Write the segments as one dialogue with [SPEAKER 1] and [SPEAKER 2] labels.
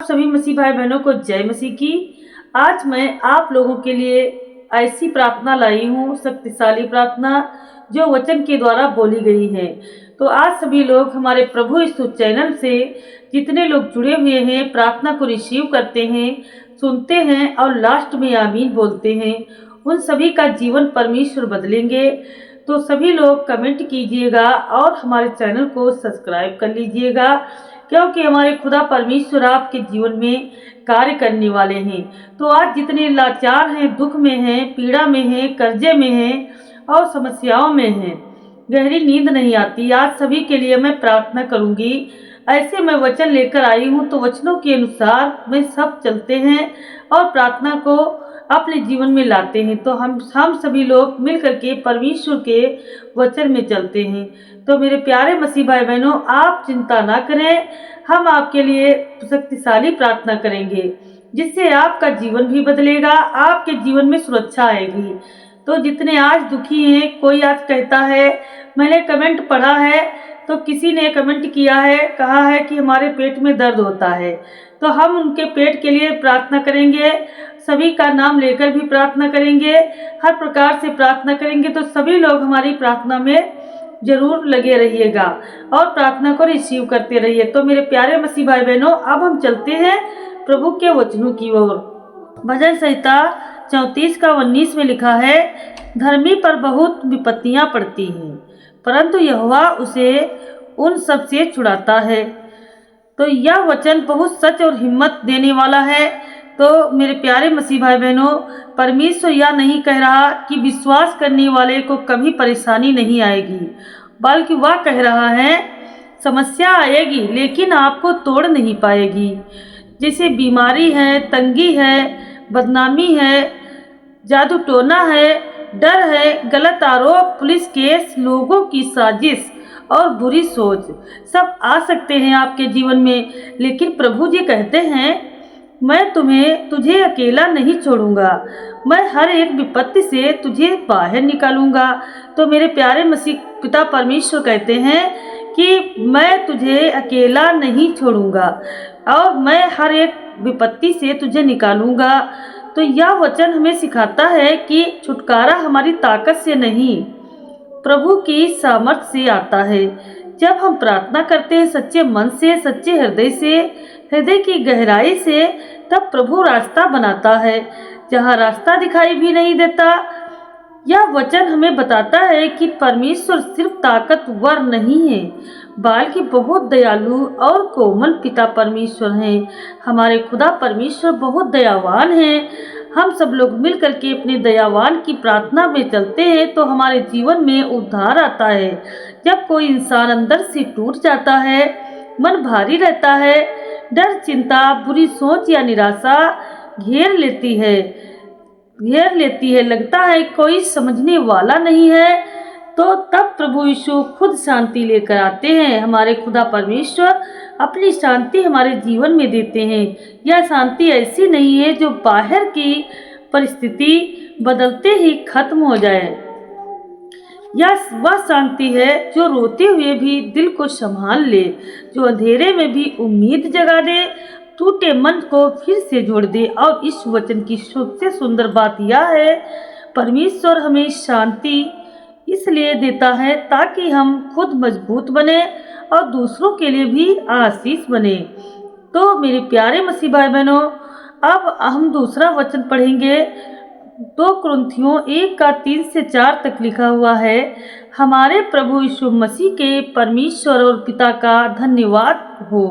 [SPEAKER 1] सभी मसीह भाई बहनों को जय मसीह की। आज मैं आप लोगों के लिए ऐसी प्रार्थना लाई हूँ, शक्तिशाली प्रार्थना जो वचन के द्वारा बोली गई है। तो आज सभी लोग हमारे प्रभु यीशु चैनल से जितने लोग जुड़े हुए हैं, प्रार्थना को रिसीव करते हैं, सुनते हैं और लास्ट में आमीन बोलते हैं, उन सभी का जीवन परमेश्वर बदलेंगे। तो सभी लोग कमेंट कीजिएगा और हमारे चैनल को सब्सक्राइब कर लीजिएगा, क्योंकि हमारे खुदा परमेश्वर आपके जीवन में कार्य करने वाले हैं। तो आज जितने लाचार हैं, दुख में हैं, पीड़ा में हैं, कर्जे में हैं और समस्याओं में हैं, गहरी नींद नहीं आती, आज सभी के लिए मैं प्रार्थना करूंगी। ऐसे मैं वचन लेकर आई हूँ, तो वचनों के अनुसार मैं सब चलते हैं और प्रार्थना को अपने जीवन में लाते हैं। तो हम सभी लोग मिल करके परमेश्वर के वचन में चलते हैं। तो मेरे प्यारे मसीह भाई बहनों, आप चिंता ना करें, हम आपके लिए शक्तिशाली प्रार्थना करेंगे जिससे आपका जीवन भी बदलेगा, आपके जीवन में सुरक्षा आएगी। तो जितने आज दुखी हैं, कोई आज कहता है, मैंने कमेंट पढ़ा है तो किसी ने कमेंट किया है, कहा है कि हमारे पेट में दर्द होता है, तो हम उनके पेट के लिए प्रार्थना करेंगे, सभी का नाम लेकर भी प्रार्थना करेंगे, हर प्रकार से प्रार्थना करेंगे। तो सभी लोग हमारी प्रार्थना में जरूर लगे रहिएगा और प्रार्थना को रिसीव करते रहिए। तो मेरे प्यारे मसीह भाई बहनों, अब हम चलते हैं प्रभु के वचनों की ओर। भजन संहिता 34 का 19 में लिखा है, धर्मी पर बहुत विपत्तियां पड़ती हैं, परंतु यहोवा उसे उन सब से छुड़ाता है। तो यह वचन बहुत सच और हिम्मत देने वाला है। तो मेरे प्यारे मसीह भाई बहनों, परमेश्वर यह नहीं कह रहा कि विश्वास करने वाले को कभी परेशानी नहीं आएगी, बल्कि वह कह रहा है समस्या आएगी लेकिन आपको तोड़ नहीं पाएगी। जैसे बीमारी है, तंगी है, बदनामी है, जादू टोना है, डर है, गलत आरोप, पुलिस केस, लोगों की साजिश और बुरी सोच सब आ सकते हैं आपके जीवन में, लेकिन प्रभु जी कहते हैं, मैं तुझे अकेला नहीं छोड़ूंगा, मैं हर एक विपत्ति से तुझे बाहर निकालूंगा। तो मेरे प्यारे मसीह पिता परमेश्वर कहते हैं कि मैं तुझे अकेला नहीं छोड़ूंगा और मैं हर एक विपत्ति से तुझे निकालूंगा। तो यह वचन हमें सिखाता है कि छुटकारा हमारी ताकत से नहीं, प्रभु की सामर्थ से आता है। जब हम प्रार्थना करते हैं सच्चे मन से, सच्चे हृदय से, हृदय की गहराई से, तब प्रभु रास्ता बनाता है जहाँ रास्ता दिखाई भी नहीं देता। यह वचन हमें बताता है कि परमेश्वर सिर्फ ताकतवर नहीं है, बल्कि बहुत दयालु और कोमल पिता परमेश्वर हैं। हमारे खुदा परमेश्वर बहुत दयावान हैं। हम सब लोग मिल करके अपने दयावान की प्रार्थना में चलते हैं तो हमारे जीवन में उद्धार आता है। जब कोई इंसान अंदर से टूट जाता है, मन भारी रहता है, डर, चिंता, बुरी सोच या निराशा घेर लेती है, लगता है कोई समझने वाला नहीं है, तो तब प्रभु यीशु खुद शांति लेकर आते हैं। हमारे खुदा परमेश्वर अपनी शांति हमारे जीवन में देते हैं। यह शांति ऐसी नहीं है जो बाहर की परिस्थिति बदलते ही खत्म हो जाए। यह वह शांति है जो रोते हुए भी दिल को संभाल ले, जो अंधेरे में भी उम्मीद जगा दे, टूटे मन को फिर से जोड़ दे। और इस वचन की सबसे सुंदर बात यह है, परमेश्वर हमें शांति इसलिए देता है ताकि हम खुद मजबूत बने और दूसरों के लिए भी आशीष बने। तो मेरे प्यारे मसीह भाई बहनों, अब हम दूसरा वचन पढ़ेंगे। 2 कुरिन्थियों 1 का 3 से 4 तक लिखा हुआ है, हमारे प्रभु यीशु मसीह के परमेश्वर और पिता का धन्यवाद हो,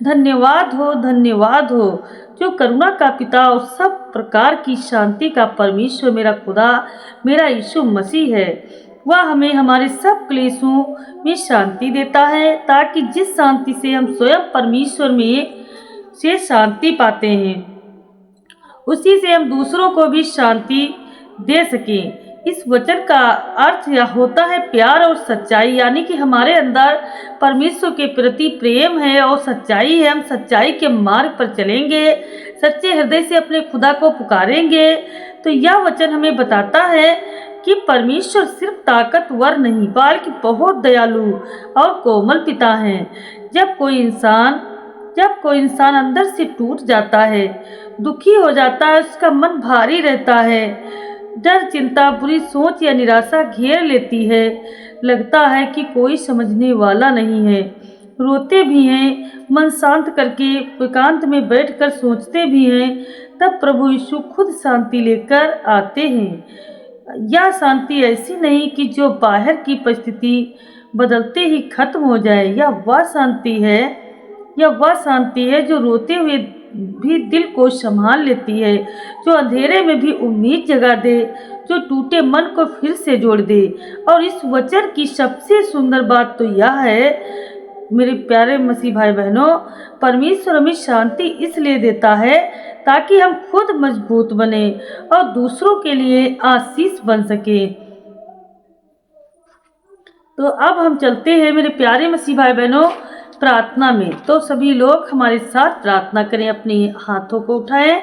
[SPEAKER 1] धन्यवाद हो, धन्यवाद हो, जो करुणा का पिता और सब प्रकार की शांति का परमेश्वर मेरा खुदा, मेरा यीशु मसीह है। वह हमें हमारे सब क्लेशों में शांति देता है, ताकि जिस शांति से हम स्वयं परमेश्वर में से शांति पाते हैं, उसी से हम दूसरों को भी शांति दे सकें। इस वचन का अर्थ यह होता है प्यार और सच्चाई, यानी कि हमारे अंदर परमेश्वर के प्रति प्रेम है और सच्चाई है। हम सच्चाई के मार्ग पर चलेंगे, सच्चे हृदय से अपने खुदा को पुकारेंगे। तो यह वचन हमें बताता है कि परमेश्वर सिर्फ ताकतवर नहीं, बल्कि बहुत दयालु और कोमल पिता हैं। जब कोई इंसान जब कोई इंसान अंदर से टूट जाता है, दुखी हो जाता है, उसका मन भारी रहता है, डर, चिंता, बुरी सोच या निराशा घेर लेती है, लगता है कि कोई समझने वाला नहीं है, रोते भी हैं, मन शांत करके एकांत में बैठकर सोचते भी हैं, तब प्रभु यीशु खुद शांति लेकर आते हैं। यह शांति ऐसी नहीं कि जो बाहर की परिस्थिति बदलते ही खत्म हो जाए, यह वह शांति है जो रोते हुए भी दिल को संभाल लेती है, जो अंधेरे में भी उम्मीद जगा दे, जो टूटे मन को फिर से जोड़ दे। और इस वचन की सबसे सुंदर बात तो यह है मेरे प्यारे मसीह भाई बहनों, परमेश्वर हमें शांति इसलिए देता है ताकि हम खुद मजबूत बने और दूसरों के लिए आशीष बन सके। तो अब हम चलते हैं मेरे प्यारे मसीह भाई बहनों प्रार्थना में। तो सभी लोग हमारे साथ प्रार्थना करें, अपने हाथों को उठाएं,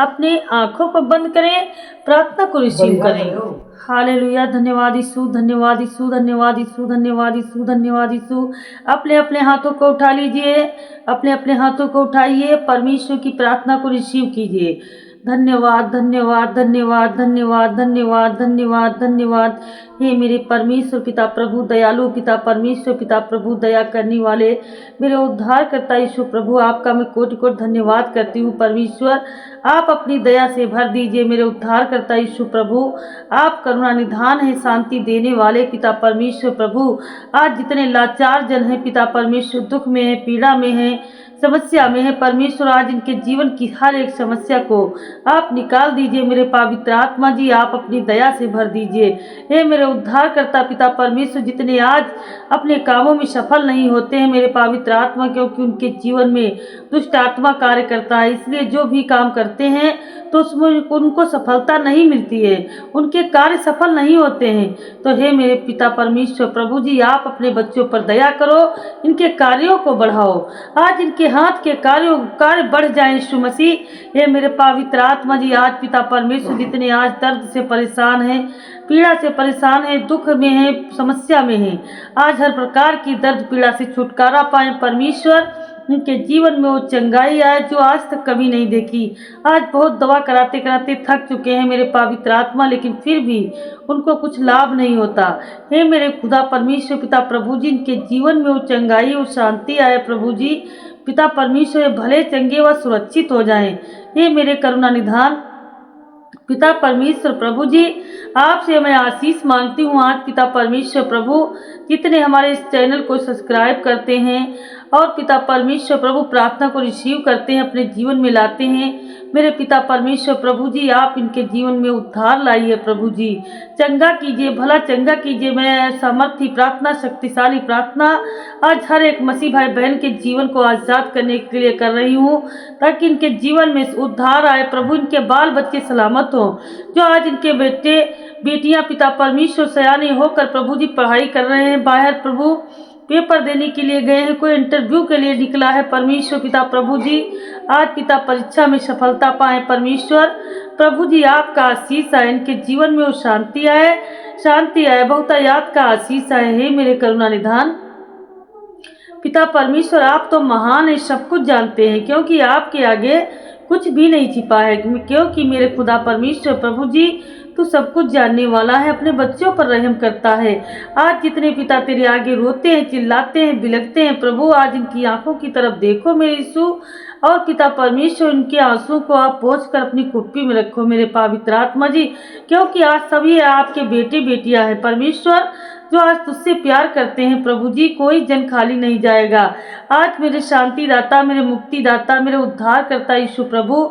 [SPEAKER 1] अपने आंखों को बंद करें, प्रार्थना को रिसीव करें। हालेलुया। धन्यवाद यीशु, धन्यवाद यीशु, धन्यवाद यीशु, धन्यवाद यीशु, धन्यवाद यीशु। अपने अपने हाथों को उठा लीजिए, अपने अपने हाथों को उठाइए, परमेश्वर की प्रार्थना को रिसीव कीजिए। धन्यवाद, धन्यवाद, धन्यवाद, धन्यवाद, धन्यवाद, धन्यवाद, धन्यवाद। हे मेरे परमेश्वर पिता प्रभु, दयालु पिता परमेश्वर पिता प्रभु, दया करने वाले मेरे उद्धार करता यीशु प्रभु, आपका मैं कोटि कोटि धन्यवाद करती हूँ। परमेश्वर आप अपनी दया से भर दीजिए मेरे उद्धार करता यीशु प्रभु। आप करुणा निधान है, शांति देने वाले पिता परमेश्वर प्रभु। आज जितने लाचार जन हैं पिता परमेश्वर, दुख में है, पीड़ा में है, समस्या में है, परमेश्वर आज इनके जीवन की हर एक समस्या को आप निकाल दीजिए मेरे पवित्र आत्मा जी, आप अपनी दया से भर दीजिए। हे मेरे उद्धार करता पिता परमेश्वर, जितने आज अपने कामों में सफल नहीं होते हैं मेरे पवित्र आत्मा, क्योंकि उनके जीवन में दुष्ट आत्मा कार्य करता है, इसलिए जो भी काम करते हैं तो उसमें उनको सफलता नहीं मिलती है, उनके कार्य सफल नहीं होते हैं। तो हे मेरे पिता परमेश्वर प्रभु जी, आप अपने बच्चों पर दया करो, इनके कार्यों को बढ़ाओ, आज इनके हाथ के कार्य बढ़ जाए यीशु मसीह। हे मेरे पवित्र आत्मा जी, आज पिता परमेश्वर जितने आज दर्द से परेशान हैं, पीड़ा से परेशान है, दुख में है, समस्या में है, आज हर प्रकार की दर्द पीड़ा से छुटकारा पाए परमेश्वर, उनके जीवन में वो चंगाई आए जो आज तक कभी नहीं देखी। आज बहुत दवा कराते कराते थक चुके हैं मेरे पवित्र आत्मा, लेकिन फिर भी उनको कुछ लाभ नहीं होता। हे मेरे खुदा परमेश्वर पिता प्रभु जी, इनके जीवन में वो चंगाई और शांति आए प्रभु जी, पिता परमेश्वर भले चंगे व सुरक्षित हो जाएं। हे मेरे करुणा निधान पिता परमेश्वर प्रभु जी, आपसे मैं आशीष मांगती हूँ। आज पिता परमेश्वर प्रभु, जितने हमारे इस चैनल को सब्सक्राइब करते हैं और पिता परमेश्वर प्रभु प्रार्थना को रिसीव करते हैं, अपने जीवन में लाते हैं, मेरे पिता परमेश्वर प्रभु जी, आप इनके जीवन में उद्धार लाइए प्रभु जी, चंगा कीजिए, भला चंगा कीजिए। मैं सामर्थी प्रार्थना, शक्तिशाली प्रार्थना आज हर एक मसीह भाई बहन के जीवन को आज़ाद करने के लिए कर रही हूँ, ताकि इनके जीवन में उद्धार आए प्रभु, इनके बाल बच्चे सलामत हो। जो आज इनके बेटे बेटियां पिता परमेश्वर सयाने होकर प्रभु जी पढ़ाई कर रहे हैं, बाहर प्रभु पेपर देने के लिए गए हैं, कोई इंटरव्यू के लिए निकला है परमेश्वर पिता प्रभु जी, आज पिता परीक्षा में सफलता पाए परमेश्वर प्रभु जी, आपका आशीष आए, इनके जीवन में वो शांति आए, बहुतायात का आशीष आए। हे मेरे करुणा निधान पिता परमेश्वर, आप तो महान है, सब कुछ जानते हैं, क्योंकि आपके आगे कुछ भी नहीं छिपा है, क्योंकि मेरे खुदा परमेश्वर प्रभु जी, तू सब कुछ जानने वाला है, अपने बच्चों पर रहम करता है। आज जितने पिता तेरे आगे रोते हैं, चिल्लाते हैं, बिलखते हैं प्रभु, आज इनकी आंखों की तरफ देखो मेरे यीशु, और पिता परमेश्वर इनके आंसू को आप पोंछ कर अपनी कुप्पी में रखो मेरे पवित्र आत्मा जी, क्योंकि आज सभी आपके बेटे बेटियां हैं परमेश्वर, जो आज तुझसे प्यार करते हैं प्रभु जी, कोई जन खाली नहीं जाएगा। आज मेरे शांति दाता, मेरे मुक्ति दाता, मेरे उद्धार करता यीशु प्रभु,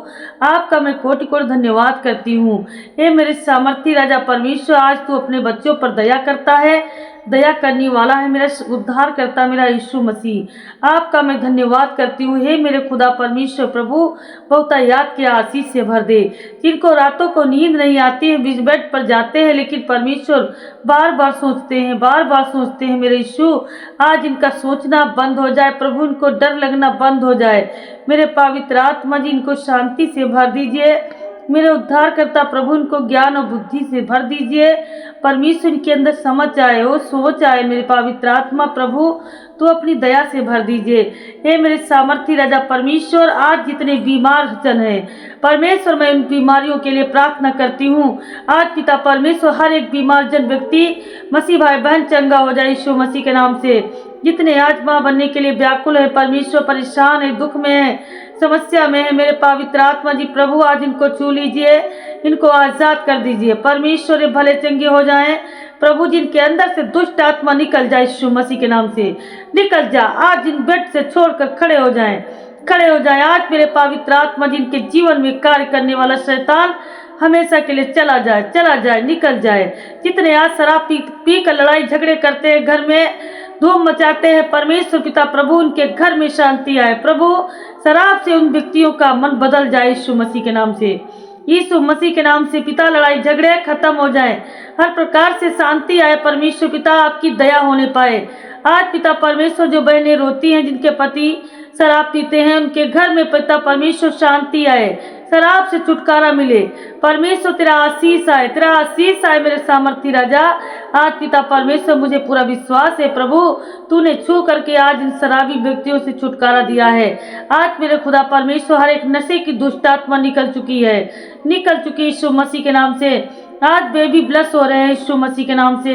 [SPEAKER 1] आपका मैं कोटि कोटि धन्यवाद करती हूँ। हे मेरे सामर्थी राजा परमेश्वर, आज तू अपने बच्चों पर दया करता है, दया करने वाला है मेरा उद्धार करता मेरा यीशु मसीह, आपका मैं धन्यवाद करती हूँ। हे मेरे खुदा परमेश्वर प्रभु, बहुतायात के आशीष से भर दे, जिनको रातों को नींद नहीं आती है, बीच बेड पर जाते हैं, लेकिन परमेश्वर बार बार सोचते हैं मेरे यीशु, आज इनका सोचना बंद हो जाए प्रभु, इनको डर लगना बंद हो जाए मेरे पवित्र आत्मा जी, इनको शांति से भर दीजिए, मेरे उद्धारकर्ता प्रभु इनको ज्ञान और बुद्धि से भर दीजिए। परमेश्वर इनके अंदर समझ आए, वो सोच आए। मेरे पवित्र आत्मा प्रभु तो अपनी दया से भर दीजिए। हे मेरे सामर्थी राजा परमेश्वर, आज जितने बीमार जन हैं परमेश्वर, मैं उन बीमारियों के लिए प्रार्थना करती हूँ। आज पिता परमेश्वर, हर एक बीमार जन व्यक्ति मसीह भाई बहन चंगा हो जाए यीशु मसीह के नाम से। जितने आज माँ बनने के लिए व्याकुल है परमेश्वर, परेशान है, दुख में है, समस्या में है, मेरे पवित्र आत्मा जी प्रभु आज इनको छू लीजिए, इनको आजाद कर दीजिए। परमेश्वर ये भले चंगे हो जाएं प्रभु, जिनके अंदर से दुष्ट आत्मा निकल जाए यीशु मसीह के नाम से, निकल जा। आज इन बेड से छोड़कर खड़े हो जाएं, खड़े हो जाएं। आज मेरे पवित्र आत्मा जिनके जीवन में कार्य करने वाला शैतान हमेशा के लिए चला जाए, चला जाए, निकल जाए। जितने आज शराब पी कर लड़ाई झगड़े करते हैं, घर में धूम मचाते हैं परमेश्वर पिता प्रभु, उनके घर में शांति आए प्रभु। शराब से उन व्यक्तियों का मन बदल जाए यीशु मसीह के नाम से, यीशु मसीह के नाम से पिता। लड़ाई झगड़े खत्म हो जाए, हर प्रकार से शांति आए परमेश्वर पिता, आपकी दया होने पाए। आज पिता परमेश्वर जो बहनें रोती हैं, जिनके पति शराब पीते हैं, उनके घर में पिता परमेश्वर शांति आए, शराब से छुटकारा मिले। परमेश्वर तेरा आशीष आए, तेरा आशीष आए मेरे सामर्थी राजा। आज पिता परमेश्वर मुझे पूरा विश्वास है प्रभु, तूने छू करके आज इन शराबी व्यक्तियों से छुटकारा दिया है। आज मेरे खुदा परमेश्वर हर एक नशे की दुष्ट आत्मा निकल चुकी है, निकल चुकी यीशु मसीह के नाम से। आज बेबी ब्लस हो रहे हैं यीशु मसीह के नाम से।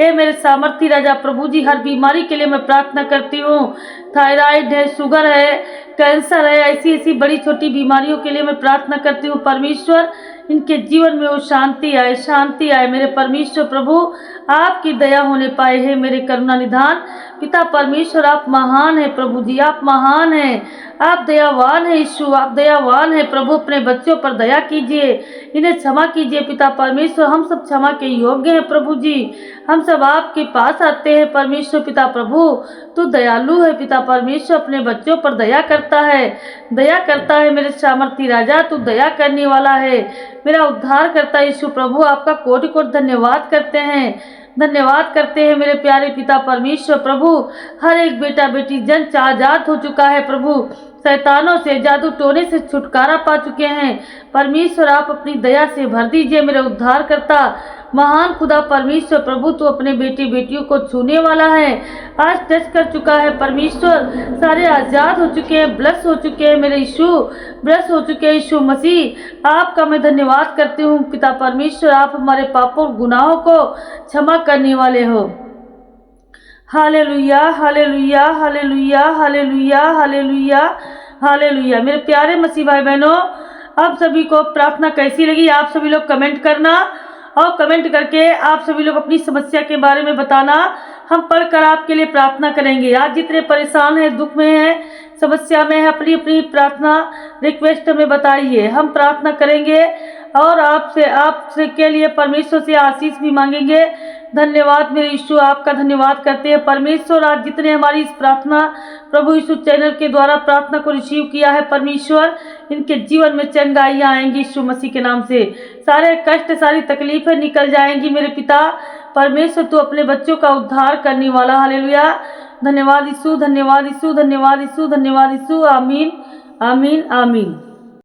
[SPEAKER 1] ए मेरे सामर्थी राजा प्रभु जी, हर बीमारी के लिए मैं प्रार्थना करती हूँ। थायराइड है, शुगर है, कैंसर है, ऐसी ऐसी बड़ी छोटी बीमारियों के लिए मैं प्रार्थना करती हूँ परमेश्वर, इनके जीवन में वो शांति आए, शांति आए मेरे परमेश्वर प्रभु। आपकी दया होने पाए है मेरे करुणा निधान पिता परमेश्वर। आप महान है प्रभु जी, आप महान है, आप दयावान है यीशु, आप दयावान है प्रभु। अपने बच्चों पर दया कीजिए, इन्हें क्षमा कीजिए पिता परमेश्वर। हम सब क्षमा के योग्य हैं प्रभु जी, हम सब आपके पास आते हैं परमेश्वर पिता प्रभु। तू दयालु है पिता परमेश्वर, अपने बच्चों पर दया करता है, दया करता है मेरे सामर्थी राजा। तू दया करने वाला है, मेरा उद्धार करता यीशु प्रभु। आपका कोटि कोटि धन्यवाद करते हैं, धन्यवाद करते हैं मेरे प्यारे पिता परमेश्वर प्रभु। हर एक बेटा बेटी जन आजाद हो चुका है प्रभु, शैतानों से, जादू टोने से छुटकारा पा चुके हैं परमेश्वर। आप अपनी दया से भर दीजिए मेरे उद्धार करता महान खुदा परमेश्वर प्रभु। तू अपने बेटी बेटियों को छूने वाला है, आज टच कर चुका है परमेश्वर। सारे आजाद हो चुके हैं, ब्लस हो चुके हैं मेरे यीशु, ब्लस हो चुके हैं यीशु मसीह। आपका मैं धन्यवाद करती हूँ पिता परमेश्वर। आप हमारे पापों और गुनाहों को क्षमा करने वाले हो। Hallelujah, hallelujah, hallelujah, hallelujah, hallelujah, hallelujah. मेरे प्यारे मसीह भाई बहनों, आप सभी को प्रार्थना कैसी लगी आप सभी लोग कमेंट करना, और कमेंट करके आप सभी लोग अपनी समस्या के बारे में बताना। हम पढ़कर आपके लिए प्रार्थना करेंगे। आज जितने परेशान हैं, दुख में हैं, समस्या में है, अपनी अपनी प्रार्थना रिक्वेस्ट हमें बताइए, हम प्रार्थना करेंगे और आपसे के लिए परमेश्वर से आशीष भी मांगेंगे। धन्यवाद मेरे यीशु, आपका धन्यवाद करते हैं परमेश्वर। आज जितने हमारी इस प्रार्थना प्रभु यीशु चैनल के द्वारा प्रार्थना को रिसीव किया है परमेश्वर, इनके जीवन में चंगाइयाँ आएंगी यीशु मसीह के नाम से। सारे कष्ट, सारी तकलीफें निकल जाएंगी मेरे पिता परमेश्वर। तू अपने बच्चों का उद्धार करने वाला। हालेलुया, धन्यवाद यीशु, धन्यवाद यीशु, धन्यवाद यीशु, धन्यवाद यीशु। आमीन, आमीन, आमीन।